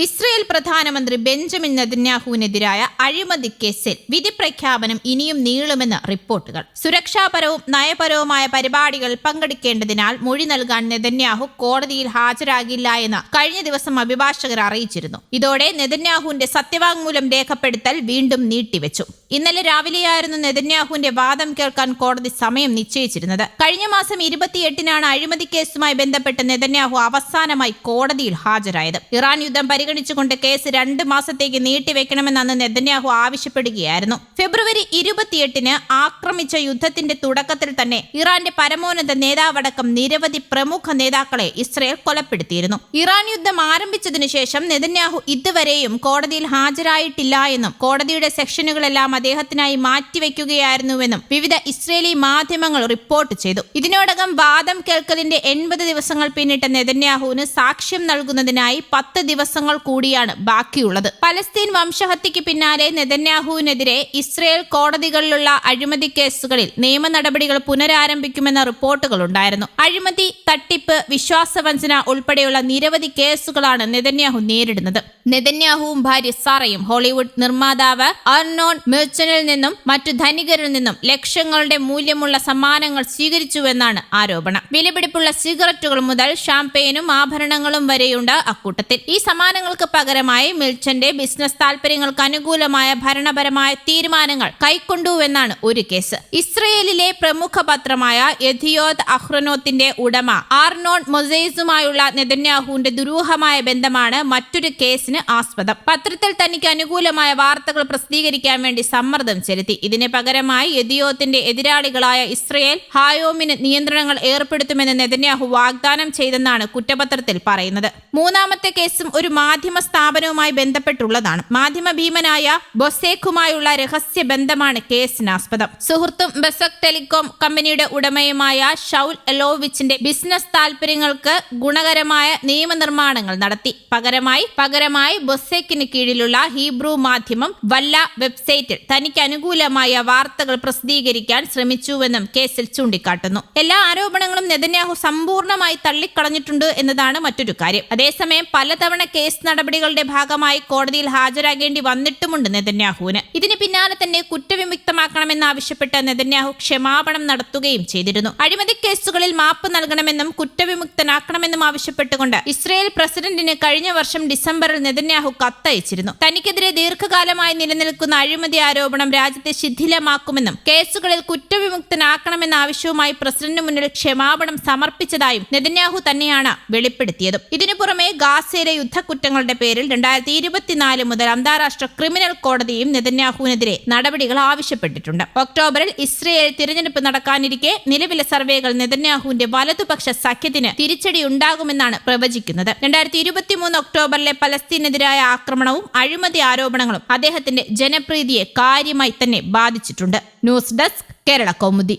Israel പ്രധാനമന്ത്രി Benjamin നെതന്യാഹുവിനെതിരായ അഴിമതി കേസിൽ വിധി പ്രഖ്യാപനം ഇനിയും നീളുമെന്ന് റിപ്പോർട്ടുകൾ. സുരക്ഷാപരവും നയപരവുമായ പരിപാടികളിൽ പങ്കെടുക്കേണ്ടതിനാൽ മൊഴി നൽകാൻ നെതന്യാഹു കോടതിയിൽ ഹാജരാകില്ല എന്ന് കഴിഞ്ഞ ദിവസം അഭിഭാഷകർ അറിയിച്ചിരുന്നു. ഇതോടെ നെതന്യാഹുവിന്റെ സത്യവാങ്മൂലം രേഖപ്പെടുത്തൽ വീണ്ടും നീട്ടിവെച്ചു. ഇന്നലെ രാവിലെയായിരുന്നു നെതന്യാഹുവിന്റെ വാദം കേൾക്കാൻ കോടതി സമയം നിശ്ചയിച്ചിരുന്നത്. കഴിഞ്ഞ മാസം 28-നാണ് അഴിമതി കേസുമായി ബന്ധപ്പെട്ട് നെതന്യാഹു അവസാനമായി കോടതിയിൽ ഹാജരായത്. ഇറാൻ യുദ്ധം പരിഗണിച്ചുകൊണ്ട് കേസ് 2 മാസത്തേക്ക് നീട്ടിവെക്കണമെന്ന് അന്ന് നെതന്യാഹു ആവശ്യപ്പെടുകയായിരുന്നു. ഫെബ്രുവരി 28-ന് ആക്രമിച്ച യുദ്ധത്തിന്റെ തുടക്കത്തിൽ തന്നെ ഇറാന്റെ പരമോന്നത നേതാവടക്കം നിരവധി പ്രമുഖ നേതാക്കളെ ഇസ്രയേൽ കൊലപ്പെടുത്തിയിരുന്നു. ഇറാൻ യുദ്ധം ആരംഭിച്ചതിനു ശേഷം നെതന്യാഹു ഇതുവരെയും കോടതിയിൽ ഹാജരായിട്ടില്ല എന്നും കോടതിയുടെ സെക്ഷനുകളെല്ലാം അദ്ദേഹത്തിനായി മാറ്റിവെക്കുകയായിരുന്നുവെന്നും വിവിധ ഇസ്രയേലി മാധ്യമങ്ങൾ റിപ്പോർട്ട് ചെയ്തു. ഇതിനോടകം വാദം കേൾക്കലിന്റെ 80 ദിവസങ്ങൾ പിന്നിട്ട നെതന്യാഹുവിന് സാക്ഷ്യം നൽകുന്നതിനായി 10 ദിവസങ്ങൾ കൂടിയാണ് ബാക്കിയുള്ളത്. പലസ്തീൻ വംശഹത്യക്ക് പിന്നാലെ നെതന്യാഹുവിനെതിരെ ഇസ്രയേൽ കോടതികളിലുള്ള അഴിമതി കേസുകളിൽ നിയമ നടപടികൾ പുനരാരംഭിക്കുമെന്ന റിപ്പോർട്ടുകൾ ഉണ്ടായിരുന്നു. അഴിമതി, തട്ടിപ്പ്, വിശ്വാസവഞ്ചന ഉൾപ്പെടെയുള്ള നിരവധി കേസുകളാണ് നെതന്യാഹു നേരിടുന്നത്. നെതന്യാഹുവും ഭാര്യ സാറയും ഹോളിവുഡ് നിർമ്മാതാവ് അർണോൺ മിർച്ചനിൽ നിന്നും മറ്റു ധനികരിൽ നിന്നും ലക്ഷങ്ങളുടെ മൂല്യമുള്ള സമ്മാനങ്ങൾ സ്വീകരിച്ചുവെന്നാണ് ആരോപണം. വിലപിടിപ്പുള്ള സിഗരറ്റുകൾ മുതൽ ഷാംപെയിനും ആഭരണങ്ങളും വരെയുണ്ട് അക്കൂട്ടത്തിൽ. ഈ സമ്മാനങ്ങൾക്ക് പകരമായി മിർച്ചന്റെ ബിസിനസ് താൽപര്യങ്ങൾക്ക് അനുകൂലമായ ഭരണപരമായ തീരുമാനങ്ങൾ കൈക്കൊണ്ടുവെന്നാണ് ഒരു കേസ്. ഇസ്രയേലിലെ പ്രമുഖ പത്രമായ യദിയോത് അഹ്റോനോത്തിന്റെ ഉടമ ആർണോൺ മൊസൈസുമായുള്ള നെതന്യാഹുവിന്റെ ദുരൂഹമായ ബന്ധമാണ് മറ്റൊരു കേസിന് ആസ്പദം. പത്രത്തിൽ തനിക്ക് അനുകൂലമായ വാർത്തകൾ പ്രസിദ്ധീകരിക്കാൻ വേണ്ടി സമ്മർദ്ദം ചെലുത്തി. ഇതിന് പകരമായി യദിയോത്തിന്റെ എതിരാളികളായ ഇസ്രയേൽ ഹായോമിന് നിയന്ത്രണങ്ങൾ ഏർപ്പെടുത്തുമെന്ന് നെതന്യാഹു വാഗ്ദാനം ചെയ്തെന്നാണ് കുറ്റപത്രത്തിൽ പറയുന്നത്. മൂന്നാമത്തെ കേസും ഒരു മാധ്യമ സ്ഥാപനവുമായി ബന്ധപ്പെട്ടുള്ളതാണ്. മാധ്യമ ഭീമനായ ബൊസേഖുമായുള്ള രഹസ്യ ബന്ധമാണ് കേസിനാസ്പദം. സുഹൃത്തും ബെസക് ടെലികോം കമ്പനിയുടെ ഉടമയുമായ ഷൗൽ എലോവിച്ചിന്റെ ബിസിനസ് താൽപര്യങ്ങൾക്ക് ഗുണകരമായ നിയമനിർമ്മാണങ്ങൾ നടത്തി. പകരമായി ബൊസേക്കിന് കീഴിലുള്ള ഹീബ്രു മാധ്യമം വല്ല വെബ്സൈറ്റിൽ തനിക്ക് അനുകൂലമായ വാർത്തകൾ പ്രസിദ്ധീകരിക്കാൻ ശ്രമിച്ചുവെന്നും കേസിൽ ചൂണ്ടിക്കാട്ടുന്നു. എല്ലാ ആരോപണങ്ങളും നെതന്യാഹു സമ്പൂർണ്ണമായി തള്ളിക്കളഞ്ഞിട്ടുണ്ട് എന്നതാണ് മറ്റൊരു കാര്യം. അതേസമയം പലതവണ കേസ് നടപടികളുടെ ഭാഗമായി കോടതിയിൽ ഹാജരാകേണ്ടി വന്നിട്ടുമുണ്ട് നെതന്യാഹുവിന്. ഇതിന് പിന്നാലെ തന്നെ കുറ്റവിമുക്തമാക്കണമെന്നാവശ്യപ്പെട്ട് നെതന്യാഹു ക്ഷമാപണം നടത്തുകയും ചെയ്തിരുന്നു. അഴിമതി കേസുകളിൽ മാപ്പ് നൽകണമെന്നും കുറ്റവിമുക്തനാക്കണമെന്നും ആവശ്യപ്പെട്ടുകൊണ്ട് ഇസ്രയേൽ പ്രസിഡന്റിന് കഴിഞ്ഞ വർഷം ഡിസംബറിൽ നെതന്യാഹു കത്തയച്ചിരുന്നു. തനിക്കെതിരെ ദീർഘകാലമായി നിലനിൽക്കുന്ന അഴിമതി ആരോപണം രാജ്യത്തെ ശിഥിലമാക്കുമെന്നും കേസുകളിൽ കുറ്റവിമുക്തനാക്കണമെന്ന ആവശ്യവുമായി പ്രസിഡന്റിന് മുന്നിൽ ക്ഷമാപണം സമർപ്പിച്ചതായും നെതന്യാഹു തന്നെയാണ് വെളിപ്പെടുത്തിയതും. ഇതിനു പുറമെ ഗാസയിലെ യുദ്ധക്കുറ്റങ്ങളുടെ പേരിൽ 2024 മുതൽ അന്താരാഷ്ട്ര ക്രിമിനൽ കോടതിയും നെതന്യാഹുവിനെതിരെ നടപടികൾ ആവശ്യപ്പെട്ടിട്ടുണ്ട്. ഒക്ടോബറിൽ ഇസ്രയേൽ തിരഞ്ഞെടുപ്പ് നടക്കാനിരിക്കെ നിലവിലെ സർവേകൾ നെതന്യാഹുവിന്റെ വലതുപക്ഷ സഖ്യത്തിന് തിരിച്ചടിയുണ്ടാകുമെന്നാണ് പ്രവചിക്കുന്നത്. 2023 ഒക്ടോബറിലെ പലസ്തീനെതിരായ ആക്രമണവും അഴിമതി ആരോപണങ്ങളും അദ്ദേഹത്തിന്റെ ജനപ്രീതിയെ കാര്യമായി തന്നെ ബാധിച്ചിട്ടുണ്ട്. News desk, Kerala Kaumudi.